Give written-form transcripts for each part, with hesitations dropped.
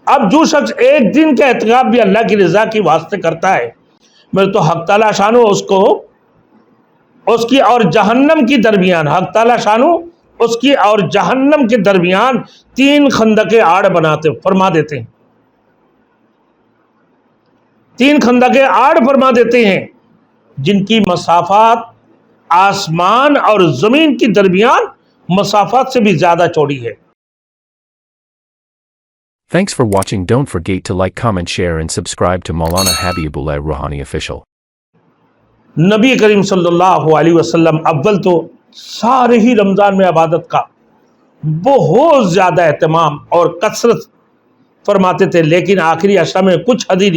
اب جو شخص ایک دن کا اعتکاف بھی اللہ کی رضا کی واسطے کرتا ہے، میں تو حق تعالیٰ شانو اس کو اس کی اور جہنم کی درمیان، حق تعالیٰ شانو اس کی اور جہنم کے درمیان 3 خندقیں آڑ بناتے فرما دیتے ہیں، 3 خندقیں آڑ فرما دیتے ہیں جن کی مسافات آسمان اور زمین کی درمیان مسافات سے بھی زیادہ چوڑی ہے۔ Thanks for watching. Don't forget to like, comment, share and subscribe to Maulana Habibullah Rouhani Official. نبی کریم صلی اللہ علیہ وسلم اول تو سارے ہی رمضان میں عبادت کا بہت زیادہ اہتمام اور کثرت فرماتے تھے، لیکن آخری عشرہ میں کچھ حد ہی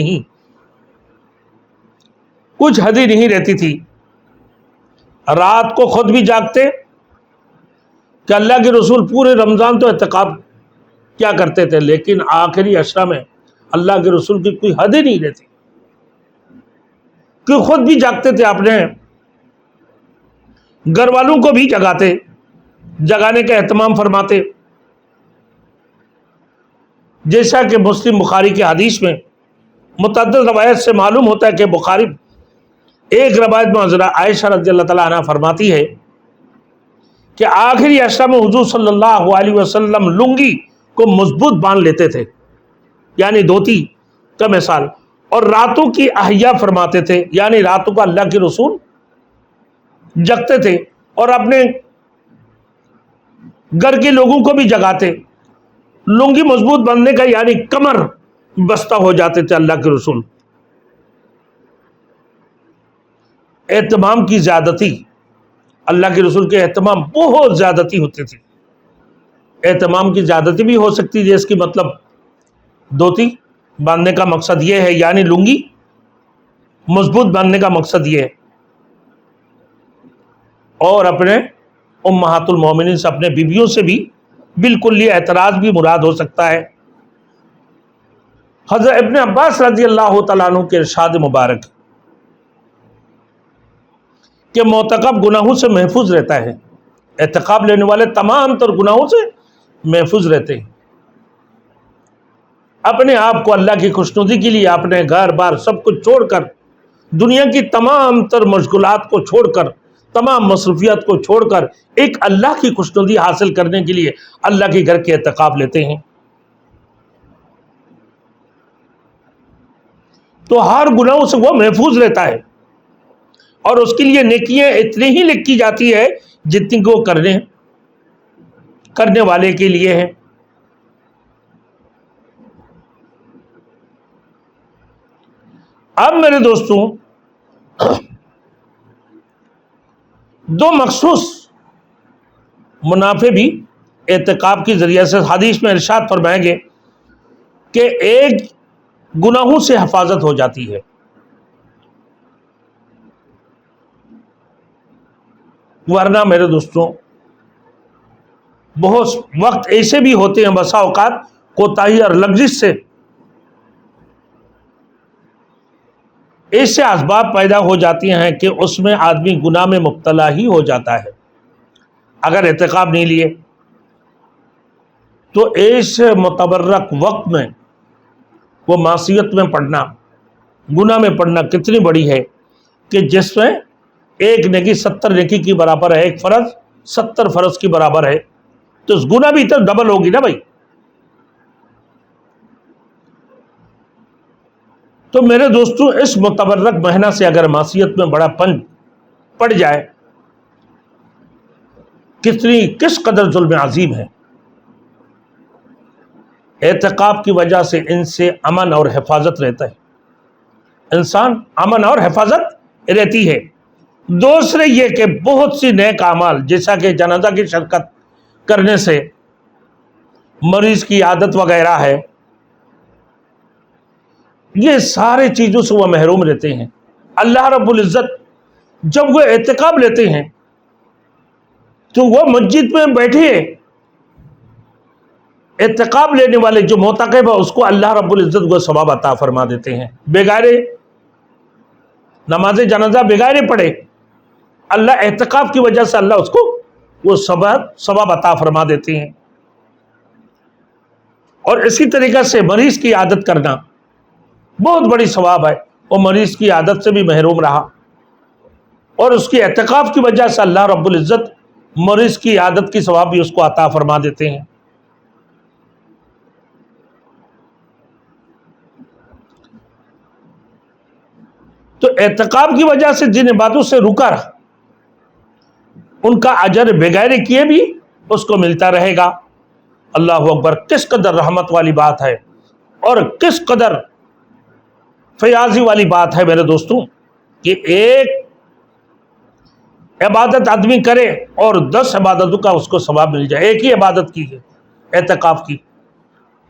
نہیں رہتی تھی۔ رات کو خود بھی جاگتے کہ اللہ کے رسول پورے رمضان تو اعتکاف کیا کرتے تھے، لیکن آخری عشرہ میں اللہ کے رسول کی کوئی حد ہی نہیں رہتی کہ خود بھی جاگتے تھے، اپنے گھر والوں کو بھی جگانے کا اہتمام فرماتے، جیسا کہ مسلم بخاری کی حدیث میں متعدد روایت سے معلوم ہوتا ہے کہ بخاری ایک روایت میں حضرت عائشہ رضی اللہ تعالیٰ عنہ فرماتی ہے کہ آخری عشرہ میں حضور صلی اللہ علیہ وسلم لنگی کو مضبوط باندھ لیتے تھے، یعنی دھوتی کا مثال، اور راتوں کی احیا فرماتے تھے، یعنی راتوں کو اللہ کے رسول جگتے تھے اور اپنے گھر کے لوگوں کو بھی جگاتے۔ لنگی مضبوط باندھنے کا یعنی کمر بستہ ہو جاتے تھے اللہ کے رسول۔ اہتمام کی زیادتی، اللہ کے رسول کے اہتمام بہت زیادتی ہوتی تھی۔ اہتمام کی زیادتی بھی ہو سکتی ہے، اس کی مطلب دھوتی باندھنے کا مقصد یہ ہے، یعنی لنگی مضبوط باندھنے کا مقصد یہ ہے، اور اپنے امہات المومنین سے، اپنے بیویوں سے بھی بالکل یہ اعتراض بھی مراد ہو سکتا ہے۔ حضرت ابن عباس رضی اللہ تعالیٰ عنہ کے ارشاد مبارک کہ معتکف گناہوں سے محفوظ رہتا ہے، اعتکاف لینے والے تمام تر گناہوں سے محفوظ رہتے ہیں۔ اپنے آپ کو اللہ کی خوشنودی کے لیے اپنے گھر بار سب کچھ چھوڑ کر، دنیا کی تمام تر مشغولات کو چھوڑ کر، تمام مصروفیات کو چھوڑ کر ایک اللہ کی خوشنودی حاصل کرنے کے لیے اللہ کے گھر کے اعتکاف لیتے ہیں، تو ہر گناہوں سے وہ محفوظ رہتا ہے، اور اس کے لیے نیکیاں اتنی ہی لکھی جاتی ہے جتنی کہ وہ کرنے والے کے لیے ہیں۔ اب میرے دوستوں، 2 مخصوص منافع بھی اعتکاف کے ذریعے سے حدیث میں ارشاد فرمائیں گے کہ ایک گناہوں سے حفاظت ہو جاتی ہے، ورنہ میرے دوستوں بہت وقت ایسے بھی ہوتے ہیں، بسا اوقات کوتاہی اور لغزش سے ایسے اسباب پیدا ہو جاتی ہیں کہ اس میں آدمی گناہ میں مبتلا ہی ہو جاتا ہے۔ اگر اعتکاف نہیں لیے تو ایسے متبرک وقت میں وہ معصیت میں پڑنا، گناہ میں پڑنا کتنی بڑی ہے کہ جس میں ایک نیکی 70 نیکی کی برابر ہے، ایک فرض 70 فرض کی برابر ہے، تو اس گناہ بھی تو ڈبل ہوگی نا بھائی۔ تو میرے دوستوں، اس متبرک مہینہ سے اگر معصیت میں بڑا پن پڑ جائے، کس قدر ظلم عظیم ہے۔ اعتکاف کی وجہ سے ان سے امن اور حفاظت رہتا ہے، انسان امن اور حفاظت رہتی ہے۔ دوسرے یہ کہ بہت سی نیک اعمال، جیسا کہ جنازہ کی شرکت کرنے سے، مریض کی عادت وغیرہ ہے، یہ سارے چیزوں سے وہ محروم رہتے ہیں۔ اللہ رب العزت جب وہ اعتکاف لیتے ہیں تو وہ مسجد میں بیٹھے اعتکاف لینے والے جو معتکف ہے اس کو اللہ رب العزت کو ثواب عطا فرما دیتے ہیں، بغیر نماز جنازہ بغیر پڑھے، اللہ اعتکاف کی وجہ سے اللہ اس کو وہ ثواب عطا فرما دیتے ہیں۔ اور اسی طریقے سے مریض کی عادت کرنا بہت بڑی ثواب ہے. وہ مریض کی عادت سے بھی محروم رہا اور اس کی اعتکاف کی وجہ سے اللہ رب العزت مریض کی عادت کی ثواب بھی اس کو عطا فرما دیتے ہیں. تو اعتکاف کی وجہ سے جن عبادتوں سے رکا رہا ان کا اجر بغیر کیے بھی اس کو ملتا رہے گا. اللہ اکبر، کس قدر رحمت والی بات ہے اور کس قدر فیاضی والی بات ہے میرے دوستوں کہ ایک عبادت آدمی کرے اور 10 عبادتوں کا اس کو ثواب مل جائے. ایک ہی عبادت کی ہے اعتکاف کی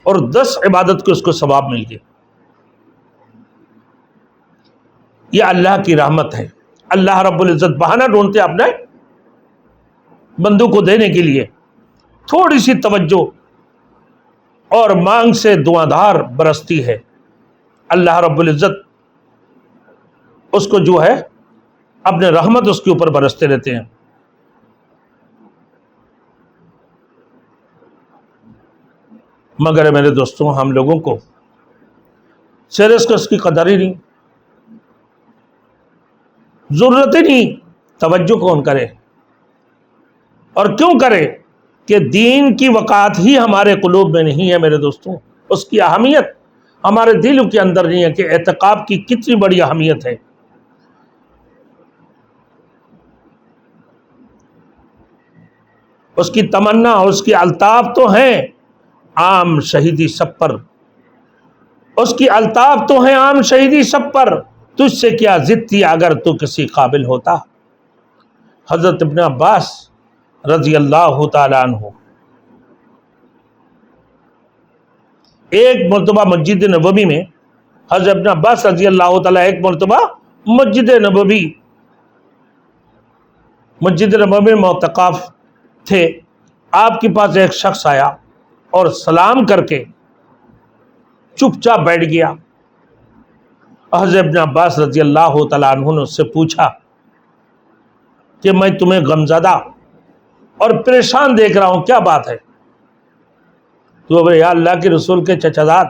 اور 10 عبادت کے اس کو ثواب مل گئے. یہ اللہ کی رحمت ہے. اللہ رب العزت بہانہ ڈھونڈتے اپنے بندوں کو دینے کے لیے. تھوڑی سی توجہ اور مانگ سے دعادار برستی ہے. اللہ رب العزت اس کو جو ہے اپنے رحمت اس کے اوپر برستے رہتے ہیں. مگر میرے دوستوں ہم لوگوں کو سیرس کو اس کی قدر ہی نہیں، ضرورت ہی نہیں. توجہ کون کرے اور کیوں کرے کہ دین کی وقات ہی ہمارے قلوب میں نہیں ہے میرے دوستوں. اس کی اہمیت ہمارے دلوں کے اندر نہیں ہے کہ اعتکاف کی کتنی بڑی اہمیت ہے. اس کی تمنا اور اس کی الطاف تو ہیں عام شہیدی سب پر. اس کی الطاف تو ہیں عام شہیدی سب پر. تجھ سے کیا ضد تھی اگر تو کسی قابل ہوتا. حضرت ابن عباس رضی اللہ تعالیٰ عنہ ایک مرتبہ مسجد نبوی میں، حضرت ابن عباس رضی اللہ تعالیٰ ایک مرتبہ مسجد نبوی میں معتکاف تھے. آپ کے پاس ایک شخص آیا اور سلام کر کے چپ چاپ بیٹھ گیا. حضرت ابن عباس رضی اللہ تعالیٰ عنہ نے اس سے پوچھا کہ میں تمہیں غمزدہ اور پریشان دیکھ رہا ہوں، کیا بات ہے؟ تو بولے یا اللہ کے رسول کے چچا زاد،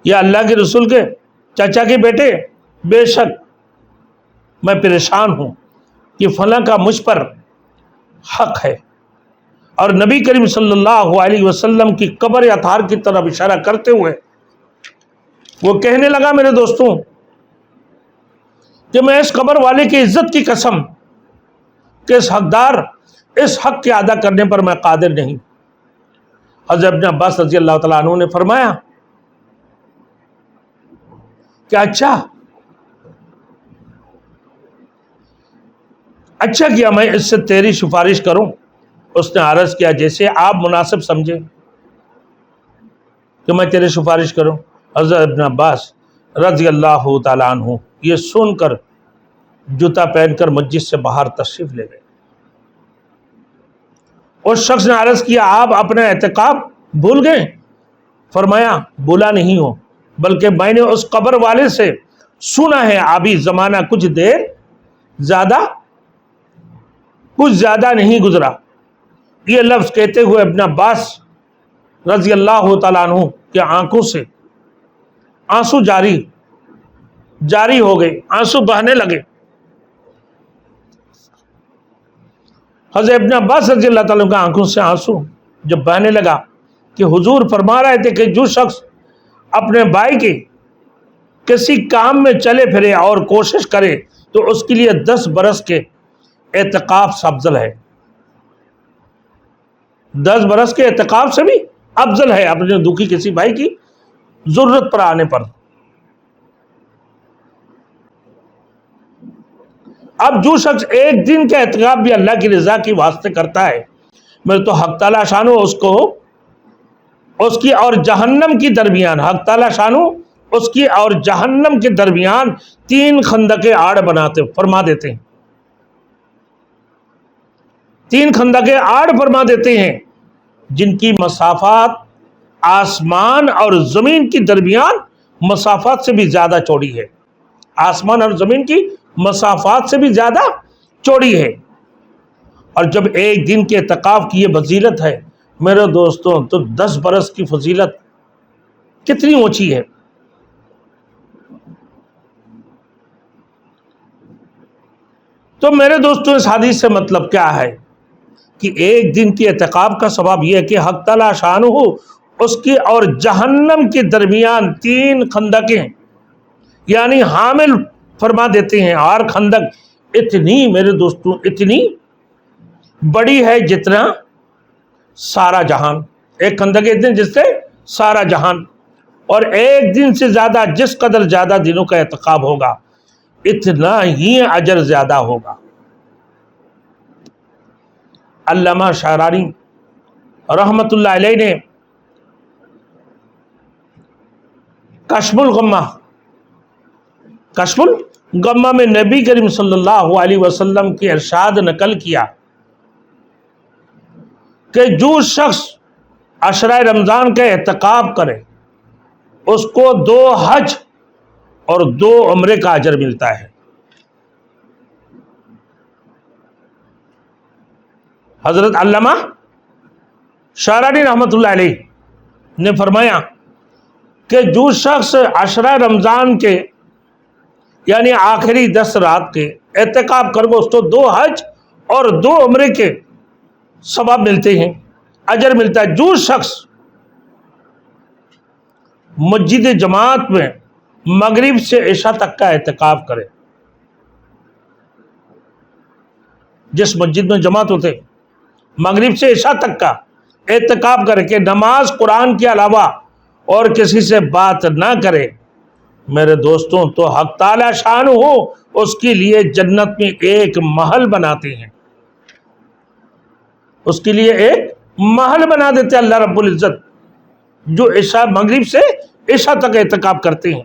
یا اللہ کے رسول کے چچا کے بیٹے، بے شک میں پریشان ہوں کہ فلاں کا مجھ پر حق ہے. اور نبی کریم صلی اللہ علیہ وسلم کی قبر اطہار کی طرف اشارہ کرتے ہوئے وہ کہنے لگا میرے دوستوں کہ میں اس قبر والے کی عزت کی قسم کہ اس حقدار اس حق کے ادا کرنے پر میں قادر نہیں. حضرت ابن عباس رضی اللہ تعالیٰ عنہ نے فرمایا کہ اچھا کیا میں اس سے تیری سفارش کروں. اس نے عرض کیا جیسے آپ مناسب سمجھے کہ میں تیری سفارش کروں. حضرت ابن عباس رضی اللہ تعالیٰ عنہ یہ سن کر جوتا پہن کر مسجد سے باہر تشریف لے گئے. اس شخص نے عرض کیا آپ اپنا اعتکاف بھول گئے؟ فرمایا بھولا نہیں ہوں، بلکہ میں نے اس قبر والے سے سنا ہے ابھی زمانہ کچھ زیادہ نہیں گزرا. یہ لفظ کہتے ہوئے ابن عباس رضی اللہ تعالیٰ عنہ کے آنکھوں سے آنسو جاری ہو گئے، آنسو بہنے لگے. حضرت ابن عباس رضی اللہ تعالیٰ عنہ کے آنکھوں سے آنسو جب بہنے لگا کہ حضور فرما رہے تھے کہ جو شخص اپنے بھائی کے کسی کام میں چلے پھرے اور کوشش کرے تو اس کے لیے 10 برس کے اعتکاف سے افضل ہے. 10 برس کے اعتکاف سے بھی افضل ہے اپنے دکھی کسی بھائی کی ضرورت پر آنے پر. اب جو شخص ایک دن کا اعتکاف بھی اللہ کی رضا کی واسطے کرتا ہے، میں تو حق تعالیٰ شانو اس کی اور جہنم کی درمیان حق تعالیٰ شانو اس کی اور جہنم کے درمیان 3 خندقیں آڑ فرما دیتے ہیں. 3 خندقیں آڑ فرما دیتے ہیں جن کی مسافات آسمان اور زمین کی درمیان مسافات سے بھی زیادہ چوڑی ہے. آسمان اور زمین کی مسافات سے بھی زیادہ چوڑی ہے. اور جب ایک دن کے اعتکاف کی یہ فضیلت ہے میرے دوستوں تو 10 برس کی فضیلت کتنی اونچی ہے. تو میرے دوستوں اس حدیث سے مطلب کیا ہے کہ ایک دن کی اعتکاف کا ثواب یہ ہے کہ حق تعالی شانہ اس کی اور جہنم کے درمیان 3 خندقیں یعنی حامل فرما دیتے ہیں. اور خندق اتنی میرے دوستوں اتنی بڑی ہے جتنا سارا جہان. ایک خندق اتنے جس سے سارا جہان. اور ایک دن سے زیادہ جس قدر زیادہ دنوں کا اعتکاف ہوگا اتنا ہی اجر زیادہ ہوگا. علامہ شعرانی رحمت اللہ علیہ نے کشف الغمہ میں نبی کریم صلی اللہ علیہ وسلم کی ارشاد نقل کیا کہ جو شخص عشرہ رمضان کا اعتکاف کرے اس کو 2 حج اور 2 عمرے کا اجر ملتا ہے. حضرت علامہ شعرانی رحمت اللہ علیہ نے فرمایا کہ جو شخص عشرہ رمضان کے یعنی آخری 10 رات کے اعتکاف کر گو اس کو 2 حج اور 2 عمرے کے ثواب ملتے ہیں، اجر ملتا ہے. جو شخص مسجد جماعت میں مغرب سے عشاء تک کا اعتکاف کرے، جس مسجد میں جماعت ہوتے مغرب سے عشاء تک کا اعتکاف کر کے نماز قرآن کے علاوہ اور کسی سے بات نہ کرے، میرے دوستوں تو حق تعالی شان ہو اس کے لیے جنت میں ایک محل بناتے ہیں. اس کے لیے ایک محل بنا دیتے اللہ رب العزت جو عشاء مغرب سے عشاء تک اعتکاف کرتے ہیں.